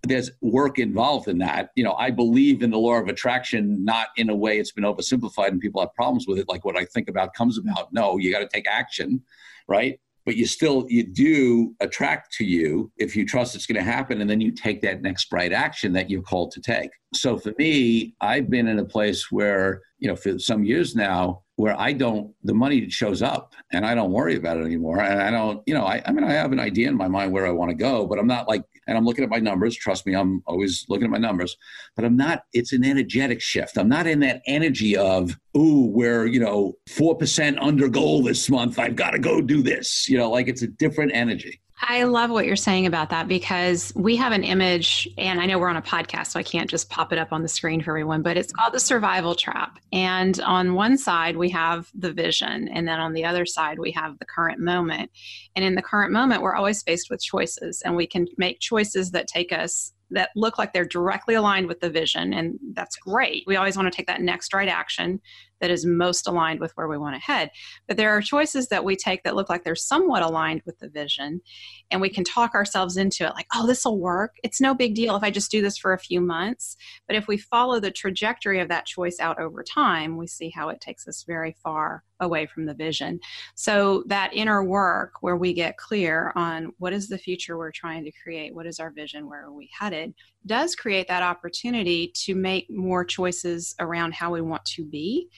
there's work involved in that. I believe in the law of attraction, not in a way it's been oversimplified and people have problems with it. Like what I think about comes about. No, you got to take action, right? But you do attract to you if you trust it's going to happen. And then you take that next right action that you're called to take. So for me, I've been in a place where, for some years now, where the money shows up and I don't worry about it anymore. And I don't, I have an idea in my mind where I want to go, but I'm not like, and I'm looking at my numbers. Trust me, I'm always looking at my numbers, but it's an energetic shift. I'm not in that energy of, we're, 4% under goal this month. I've got to go do this, it's a different energy. I love what you're saying about that because we have an image, and I know we're on a podcast, so I can't just pop it up on the screen for everyone, but it's called the survival trap. And on one side, we have the vision. And then on the other side, we have the current moment. And in the current moment, we're always faced with choices, and we can make choices that that look like they're directly aligned with the vision. And that's great. We always want to take that next right action that is most aligned with where we want to head. But there are choices that we take that look like they're somewhat aligned with the vision. And we can talk ourselves into it like, this will work. It's no big deal if I just do this for a few months. But if we follow the trajectory of that choice out over time, we see how it takes us very far away from the vision. So that inner work where we get clear on what is the future we're trying to create, what is our vision, where are we headed, does create that opportunity to make more choices around how we want to be.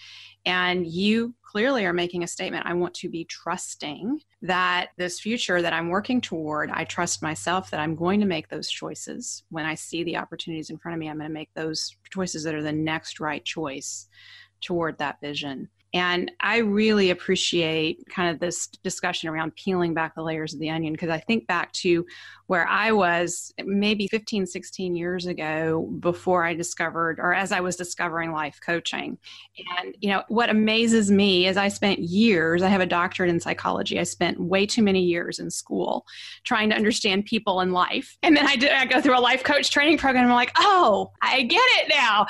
And you clearly are making a statement. I want to be trusting that this future that I'm working toward, I trust myself that I'm going to make those choices. When I see the opportunities in front of me, I'm going to make those choices that are the next right choice toward that vision. And I really appreciate kind of this discussion around peeling back the layers of the onion, because I think back to where I was maybe 15, 16 years ago before I discovered, or as I was discovering life coaching. And, what amazes me is I spent years, I have a doctorate in psychology. I spent way too many years in school trying to understand people and life. And then I go through a life coach training program and I'm like, oh, I get it now.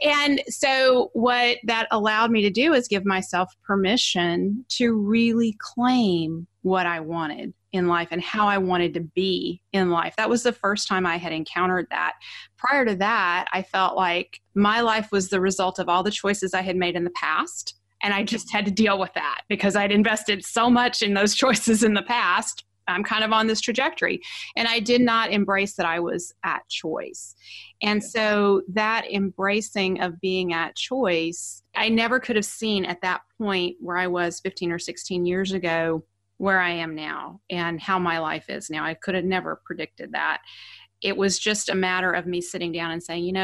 And so what that allowed me to do is give myself permission to really claim what I wanted in life and how I wanted to be in life. That was the first time I had encountered that. Prior to that, I felt like my life was the result of all the choices I had made in the past. And I just had to deal with that because I'd invested so much in those choices in the past. I'm kind of on this trajectory. And I did not embrace that I was at choice. And so that embracing of being at choice, I never could have seen at that point where I was 15 or 16 years ago, where I am now and how my life is now. I could have never predicted that. It was just a matter of me sitting down and saying,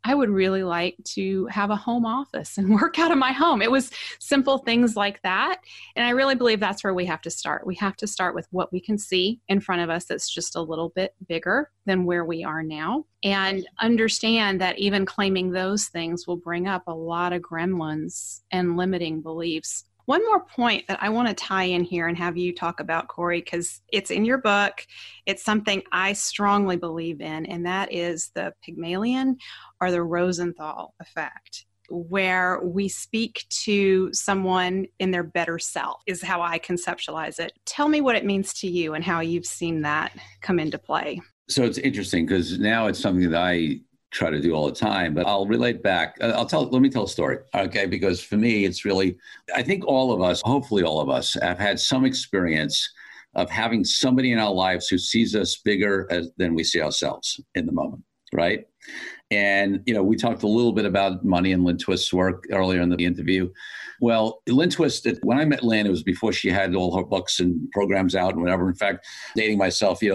I would really like to have a home office and work out of my home. It was simple things like that. And I really believe that's where we have to start. We have to start with what we can see in front of us that's just a little bit bigger than where we are now, and understand that even claiming those things will bring up a lot of gremlins and limiting beliefs. One more point that I want to tie in here and have you talk about, Corey, because it's in your book. It's something I strongly believe in, and that is the Pygmalion or the Rosenthal effect, where we speak to someone in their better self, is how I conceptualize it. Tell me what it means to you and how you've seen that come into play. So it's interesting because now it's something that I try to do all the time, but I'll relate back. Let me tell a story. Okay. Because for me, it's really, I think all of us, hopefully all of us, have had some experience of having somebody in our lives who sees us bigger than we see ourselves in the moment. Right. And, we talked a little bit about money and Lynn Twist's work earlier in the interview. Well, Lynn Twist, when I met Lynn, it was before she had all her books and programs out and whatever. In fact, dating myself, she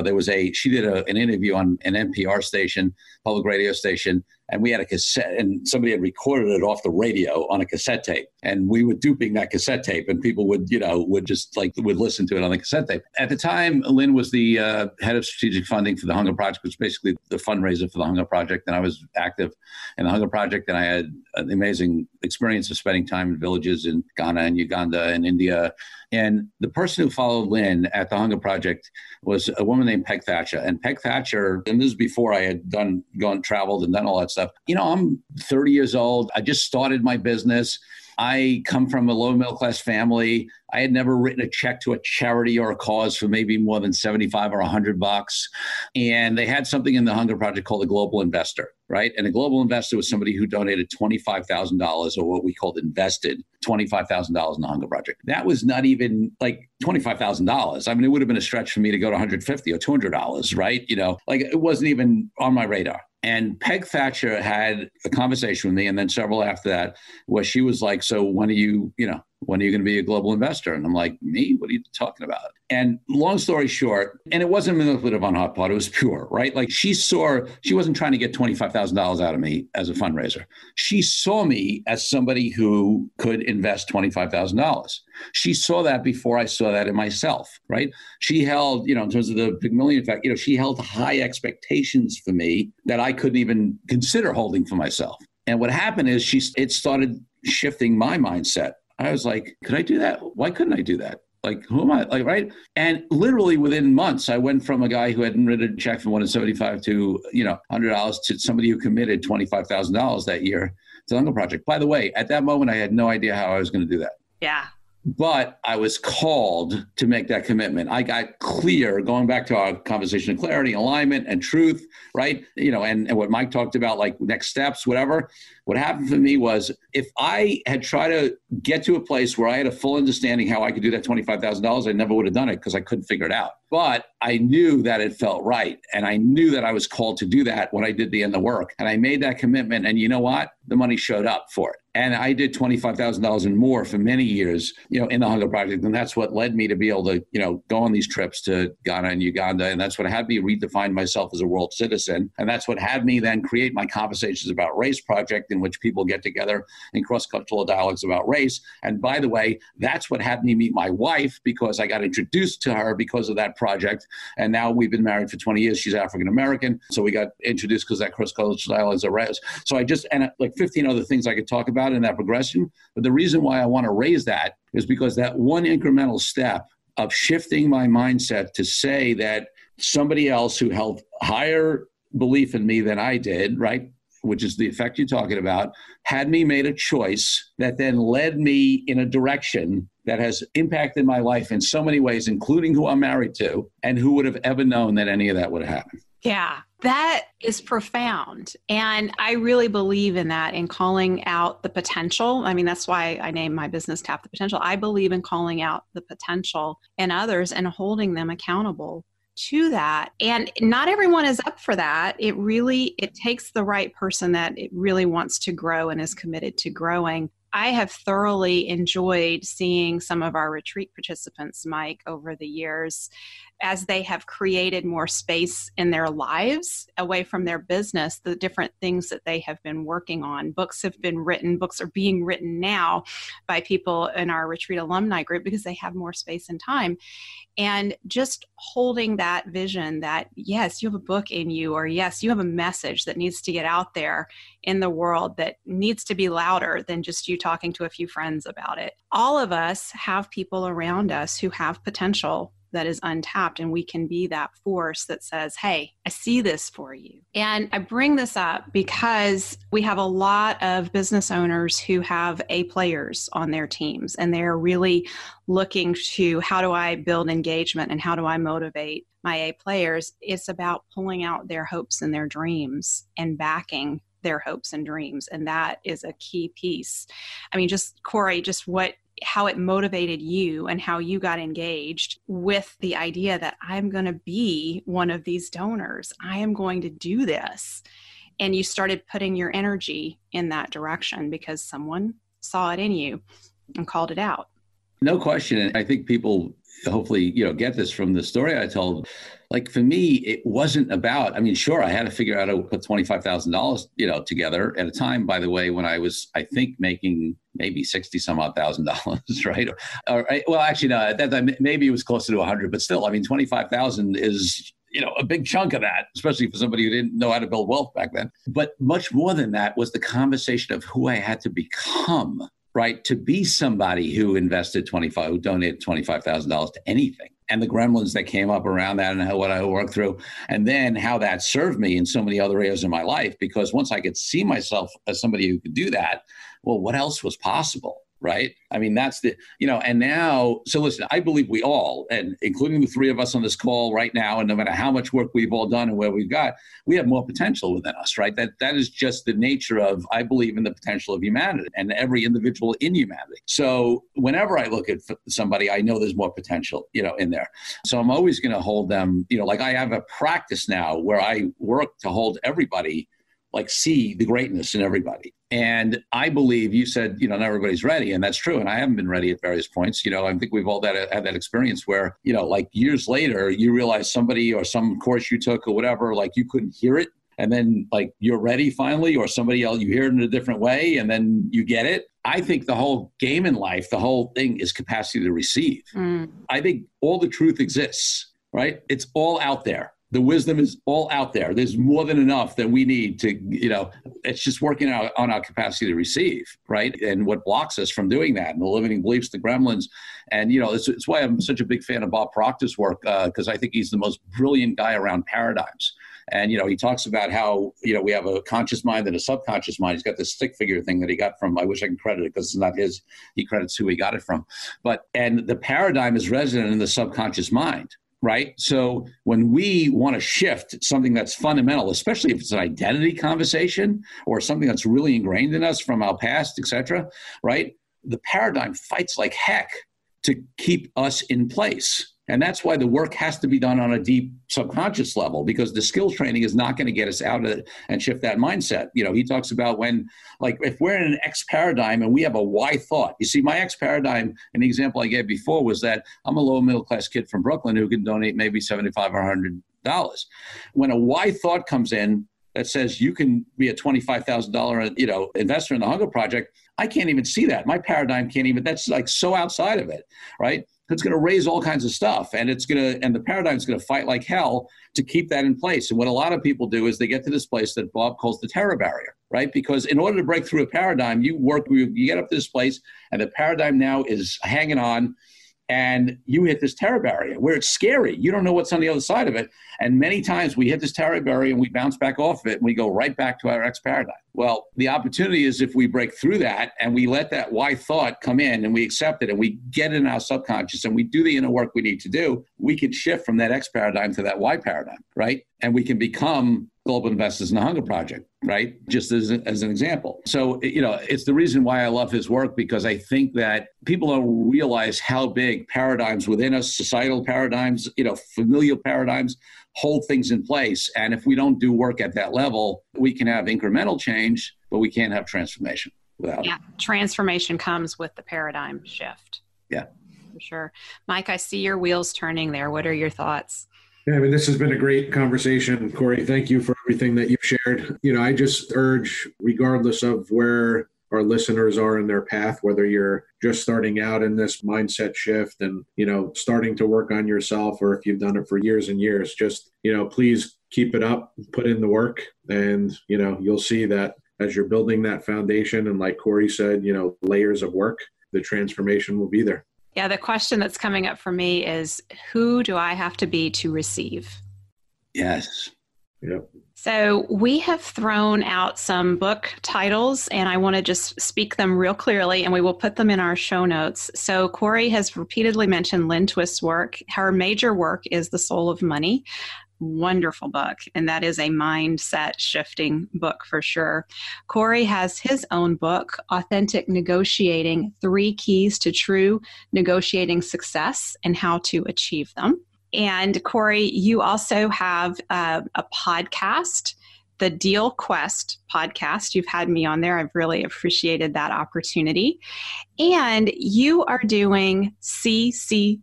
did an interview on an NPR station, public radio station, and we had a cassette, and somebody had recorded it off the radio on a cassette tape. And we were duping that cassette tape, and people would listen to it on the cassette tape. At the time, Lynn was the head of strategic funding for the Hunger Project, which was basically the fundraiser for the Hunger Project. And I was active in the Hunger Project, and I had an amazing experience of spending time in villages in Ghana and Uganda and India. And the person who followed Lynn at the Hunger Project was a woman named Peg Thatcher. And Peg Thatcher, and this is before I had traveled and done all that stuff. I'm 30 years old. I just started my business. I come from a low middle class family. I had never written a check to a charity or a cause for maybe more than $75 or $100. And they had something in the Hunger Project called a global investor, right? And a global investor was somebody who donated $25,000, or what we called invested $25,000 in the Hunger Project. That was not even like $25,000. I mean, it would have been a stretch for me to go to $150 or $200, right? It wasn't even on my radar. And Peg Thatcher had a conversation with me, and then several after that, where she was like, so when are you going to be a global investor? And I'm like, me? What are you talking about? And long story short, and it wasn't manipulative on her part, it was pure, right? Like she wasn't trying to get $25,000 out of me as a fundraiser. She saw me as somebody who could invest $25,000. She saw that before I saw that in myself, right? She held, in terms of the Pygmalion effect, she held high expectations for me that I couldn't even consider holding for myself. And what happened is it started shifting my mindset. I was like, could I do that? Why couldn't I do that? Like, who am I? Like, right? And literally within months, I went from a guy who hadn't written a check for more than $75 to, $100 to somebody who committed $25,000 that year to the Hunger Project. By the way, at that moment, I had no idea how I was going to do that. Yeah. But I was called to make that commitment. I got clear, going back to our conversation of clarity, alignment, and truth, right? And what Mike talked about, like next steps, whatever. What happened for me was if I had tried to get to a place where I had a full understanding how I could do that $25,000, I never would have done it because I couldn't figure it out. But I knew that it felt right. And I knew that I was called to do that when I did the end of work. And I made that commitment. And you know what? The money showed up for it. And I did $25,000 and more for many years, in the Hunger Project. And that's what led me to be able to, go on these trips to Ghana and Uganda. And that's what had me redefine myself as a world citizen. And that's what had me then create my Conversations About Race project in which people get together in cross-cultural dialogues about race. And by the way, that's what had me meet my wife, because I got introduced to her because of that project. And now we've been married for 20 years. She's African-American. So we got introduced because that cross-cultural dialogues are race. So I just, and like 15 other things I could talk about in that progression. But the reason why I want to raise that is because that one incremental step of shifting my mindset to say that somebody else who held higher belief in me than I did, right, which is the effect you're talking about, had me made a choice that then led me in a direction that has impacted my life in so many ways, including who I'm married to, and who would have ever known that any of that would have happened. Yeah, that is profound. And I really believe in that, in calling out the potential. I mean, that's why I named my business Tap the Potential. I believe in calling out the potential in others and holding them accountable to that. And not everyone is up for that. It takes the right person that it really wants to grow and is committed to growing. I have thoroughly enjoyed seeing some of our retreat participants, Mike, over the years, as they have created more space in their lives away from their business, the different things that they have been working on. Books have been written, books are being written now by people in our retreat alumni group because they have more space and time. And just holding that vision that, yes, you have a book in you, or yes, you have a message that needs to get out there in the world that needs to be louder than just you talking to a few friends about it. All of us have people around us who have potential that is untapped, and we can be that force that says, hey, I see this for you. And I bring this up because we have a lot of business owners who have A players on their teams, and they're really looking to, how do I build engagement and how do I motivate my A players? It's about pulling out their hopes and their dreams and backing their hopes and dreams. And that is a key piece. I mean, just Corey, how it motivated you and how you got engaged with the idea that I'm going to be one of these donors. I am going to do this. And you started putting your energy in that direction because someone saw it in you and called it out. No question. And I think people hopefully, get this from the story I told. Like for me, it wasn't about, sure, I had to figure out how to put $25,000, together at a time, by the way, when I was, I think, making maybe 60 some odd $1,000, right? Well, actually, no, at that time, maybe it was closer to 100, but still, 25,000 is, a big chunk of that, especially for somebody who didn't know how to build wealth back then. But much more than that was the conversation of who I had to become, right? To be somebody who donated $25,000 to anything. And the gremlins that came up around that and what I worked through, and then how that served me in so many other areas in my life. Because once I could see myself as somebody who could do that, well, what else was possible, right? That's the, and now, so listen, I believe we all, and including the three of us on this call right now, and no matter how much work we've all done and where we've got, we have more potential within us, right? That is just the nature of, I believe in the potential of humanity and every individual in humanity. So whenever I look at somebody, I know there's more potential, in there. So I'm always going to hold them, like I have a practice now where I work to hold everybody, like see the greatness in everybody. And I believe you said, not everybody's ready. And that's true. And I haven't been ready at various points. I think we've all had that experience where, like years later, you realize somebody or some course you took or whatever, like you couldn't hear it. And then like you're ready finally, or somebody else, you hear it in a different way and then you get it. I think the whole game in life, the whole thing is capacity to receive. I think all the truth exists, right? It's all out there. The wisdom is all out there. There's more than enough that we need to, it's just working out on our capacity to receive, right? And what blocks us from doing that, and the limiting beliefs, the gremlins. And, it's why I'm such a big fan of Bob Proctor's work, because I think he's the most brilliant guy around paradigms. And, he talks about how, we have a conscious mind and a subconscious mind. He's got this stick figure thing that he got from, I wish I can credit it because it's not his. He credits who he got it from. And the paradigm is resident in the subconscious mind. Right. So when we want to shift something that's fundamental, especially if it's an identity conversation or something that's really ingrained in us from our past, et cetera, right, the paradigm fights like heck to keep us in place. And that's why the work has to be done on a deep subconscious level, because the skills training is not going to get us out of it and shift that mindset. He talks about when, like, if we're in an X paradigm and we have a Y thought. You see, my X paradigm, an example I gave before was that I'm a low middle class kid from Brooklyn who can donate maybe $75 or $100. When a Y thought comes in, that says you can be a $25,000, investor in the Hunger Project. I can't even see that. My paradigm can't even, that's like so outside of it, right? It's going to raise all kinds of stuff, and the paradigm is going to fight like hell to keep that in place. And what a lot of people do is they get to this place that Bob calls the terror barrier, right? Because in order to break through a paradigm, you get up to this place, and the paradigm now is hanging on, and you hit this terror barrier where it's scary. You don't know what's on the other side of it. And many times we hit this terror barrier and we bounce back off of it and we go right back to our ex paradigm. Well, the opportunity is if we break through that and we let that why thought come in and we accept it and we get in our subconscious and we do the inner work we need to do, we can shift from that X paradigm to that Y paradigm, right? And we can become global investors in the Hunger Project, right? Just as an example. So, it's the reason why I love his work, because I think that people don't realize how big paradigms within us, societal paradigms, familial paradigms, hold things in place. And if we don't do work at that level, we can have incremental change, but we can't have transformation without it. Transformation comes with the paradigm shift. Yeah. For sure. Mike, I see your wheels turning there. What are your thoughts? Yeah, this has been a great conversation, Corey. Thank you for everything that you've shared. I just urge, regardless of where our listeners are in their path, whether you're just starting out in this mindset shift and, starting to work on yourself, or if you've done it for years and years, just, please keep it up, put in the work, and, you'll see that as you're building that foundation, and like Corey said, layers of work, the transformation will be there. Yeah, the question that's coming up for me is, who do I have to be to receive? Yes. Yep. So we have thrown out some book titles, and I want to just speak them real clearly, and we will put them in our show notes. So Corey has repeatedly mentioned Lynn Twist's work. Her major work is The Soul of Money. Wonderful book, and that is a mindset shifting book for sure. Corey has his own book, Authentic Negotiating: 3 Keys to True Negotiating Success and How to Achieve Them. And Corey, you also have a podcast, the Deal Quest podcast. You've had me on there. I've really appreciated that opportunity. And you are doing CCC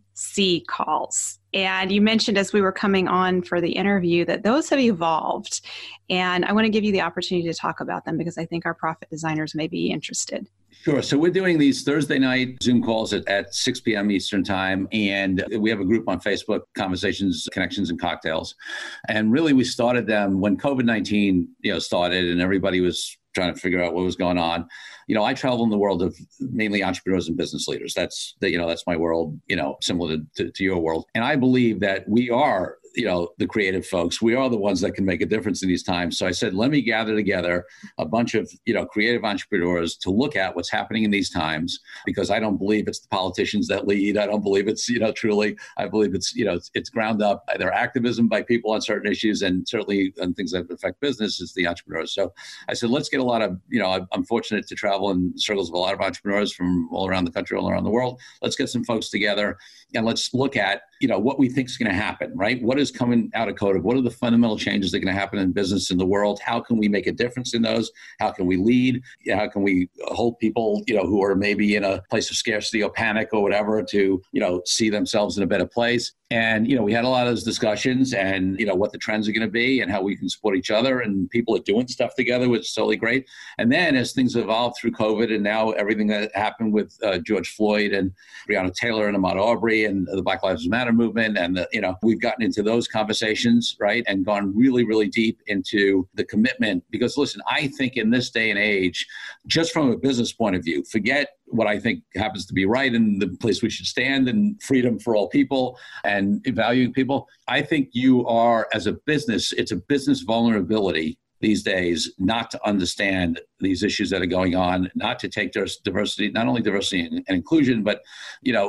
calls. And you mentioned as we were coming on for the interview that those have evolved. And I want to give you the opportunity to talk about them because I think our profit designers may be interested. Sure. So we're doing these Thursday night Zoom calls at 6 p.m. Eastern time. And we have a group on Facebook, Conversations, Connections, and Cocktails. And really, we started them when COVID-19 started and everybody was trying to figure out what was going on. I travel in the world of mainly entrepreneurs and business leaders. That's my world, similar to your world. And I believe that we are, the creative folks. We are the ones that can make a difference in these times. So I said, let me gather together a bunch of, creative entrepreneurs to look at what's happening in these times, because I don't believe it's the politicians that lead. I don't believe it's, truly, I believe it's, it's ground up either activism by people on certain issues, and certainly on things that affect business is the entrepreneurs. So I said, let's get a lot of, I'm fortunate to travel in circles of a lot of entrepreneurs from all around the country, all around the world. Let's get some folks together and let's look at, what we think is going to happen, right? What is coming out of COVID? What are the fundamental changes that are going to happen in business in the world? How can we make a difference in those? How can we lead? How can we hold people, who are maybe in a place of scarcity or panic or whatever to, see themselves in a better place? And, we had a lot of those discussions and, what the trends are going to be and how we can support each other, and people are doing stuff together, which is totally great. And then as things evolved through COVID and now everything that happened with George Floyd and Breonna Taylor and Ahmaud Arbery and the Black Lives Matter movement, and, we've gotten into those conversations, right, and gone really, really deep into the commitment. Because listen, I think in this day and age, just from a business point of view, forget what I think happens to be right and the place we should stand and freedom for all people and valuing people. I think you are, as a business, it's a business vulnerability these days not to understand these issues that are going on, not to take diversity, not only diversity and inclusion, but,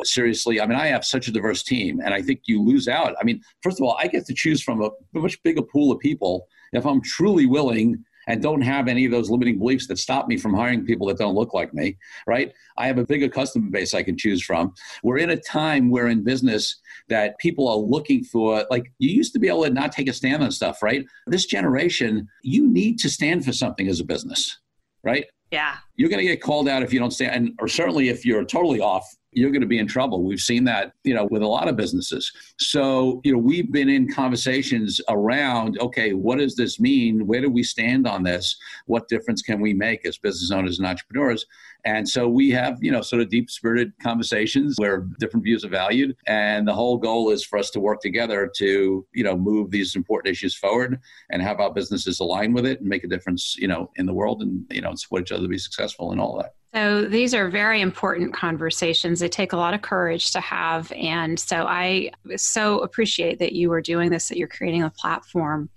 seriously. I mean, I have such a diverse team, and I think you lose out. I mean, first of all, I get to choose from a much bigger pool of people if I'm truly willing and don't have any of those limiting beliefs that stop me from hiring people that don't look like me, right? I have a bigger customer base I can choose from. We're in a time where in business that people are looking for, like, you used to be able to not take a stand on stuff, right? This generation, you need to stand for something as a business, right? Yeah. You're going to get called out if you don't stand, or certainly if you're totally off you're going to be in trouble. We've seen that, with a lot of businesses. So, we've been in conversations around, okay, what does this mean? Where do we stand on this? What difference can we make as business owners and entrepreneurs? And so we have, sort of deep-spirited conversations where different views are valued. And the whole goal is for us to work together to, move these important issues forward and have our businesses align with it and make a difference, in the world and, support each other to be successful and all that. So these are very important conversations. They take a lot of courage to have. And so I so appreciate that you are doing this, that you're creating a platform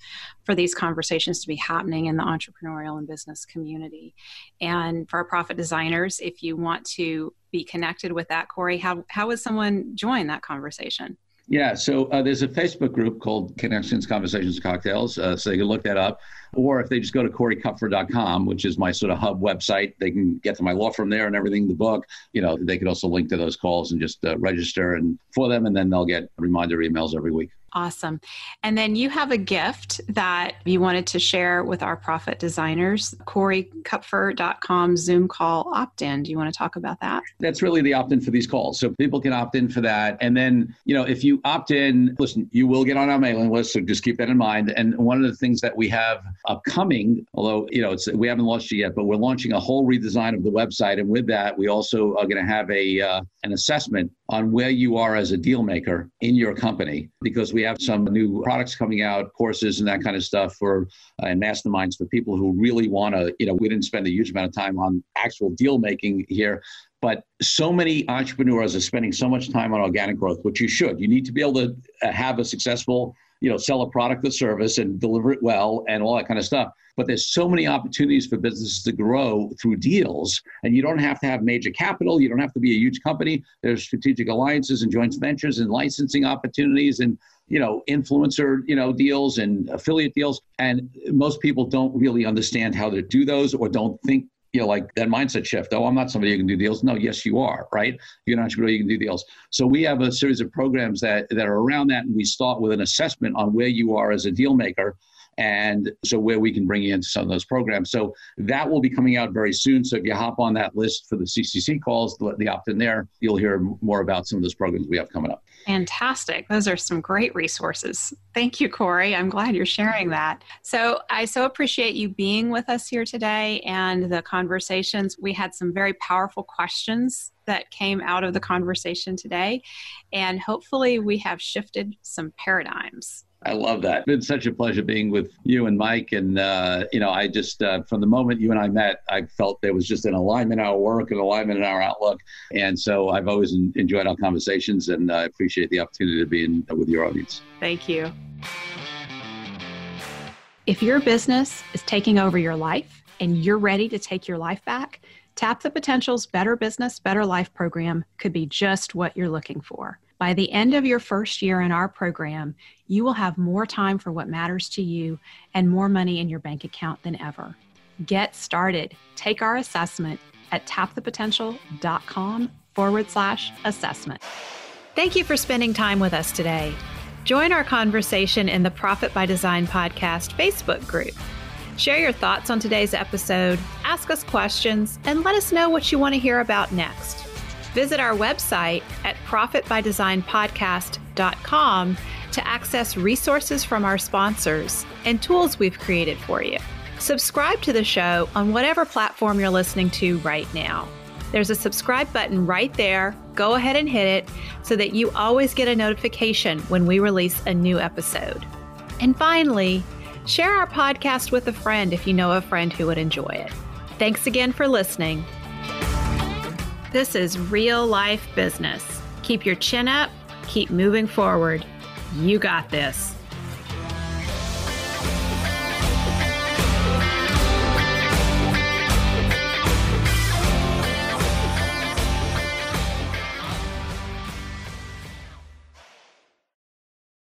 for these conversations to be happening in the entrepreneurial and business community. And for our profit designers, if you want to be connected with that, Corey, how would someone join that conversation? Yeah, so there's a Facebook group called Connections, Conversations, Cocktails, so they can look that up. Or if they just go to CoreyKupfer.com, which is my sort of hub website, they can get to my law firm there and everything, the book. They could also link to those calls and just register for them, and then they'll get reminder emails every week. Awesome. And then you have a gift that you wanted to share with our profit designers, CoreyKupfer.com Zoom call opt-in. Do you want to talk about that? That's really the opt-in for these calls. So people can opt in for that. And then, if you opt in, listen, you will get on our mailing list. So just keep that in mind. And one of the things that we have upcoming, although, we haven't launched it yet, but we're launching a whole redesign of the website. And with that, we also are going to have an assessment on where you are as a deal maker in your company, because we have some new products coming out, courses and that kind of stuff and masterminds for people who really want to, we didn't spend a huge amount of time on actual deal making here, but so many entrepreneurs are spending so much time on organic growth, which you should. You need to be able to have a successful, sell a product or service and deliver it well and all that kind of stuff. But there's so many opportunities for businesses to grow through deals. And you don't have to have major capital. You don't have to be a huge company. There's strategic alliances and joint ventures and licensing opportunities and, influencer, deals and affiliate deals. And most people don't really understand how to do those or don't think, like that mindset shift. Oh, I'm not somebody who can do deals. No, yes, you are, right? You're an entrepreneur, you can do deals. So we have a series of programs that are around that. And we start with an assessment on where you are as a deal maker. And so where we can bring you into some of those programs. So that will be coming out very soon. So if you hop on that list for the CCC calls, the opt-in there, you'll hear more about some of those programs we have coming up. Fantastic. Those are some great resources. Thank you, Corey. I'm glad you're sharing that. So I so appreciate you being with us here today and the conversations. We had some very powerful questions that came out of the conversation today. And hopefully we have shifted some paradigms. I love that. It's been such a pleasure being with you and Mike. And, I just, from the moment you and I met, I felt there was just an alignment in our work and alignment in our outlook. And so I've always enjoyed our conversations, and I appreciate the opportunity to be with your audience. Thank you. If your business is taking over your life and you're ready to take your life back, Tap the Potential's Better Business, Better Life program could be just what you're looking for. By the end of your first year in our program, you will have more time for what matters to you and more money in your bank account than ever. Get started. Take our assessment at tapthepotential.com/assessment. Thank you for spending time with us today. Join our conversation in the Profit by Design podcast Facebook group. Share your thoughts on today's episode, ask us questions, and let us know what you want to hear about next. Visit our website at profitbydesignpodcast.com to access resources from our sponsors and tools we've created for you. Subscribe to the show on whatever platform you're listening to right now. There's a subscribe button right there. Go ahead and hit it so that you always get a notification when we release a new episode. And finally, share our podcast with a friend if you know a friend who would enjoy it. Thanks again for listening. This is real life business. Keep your chin up, keep moving forward. You got this.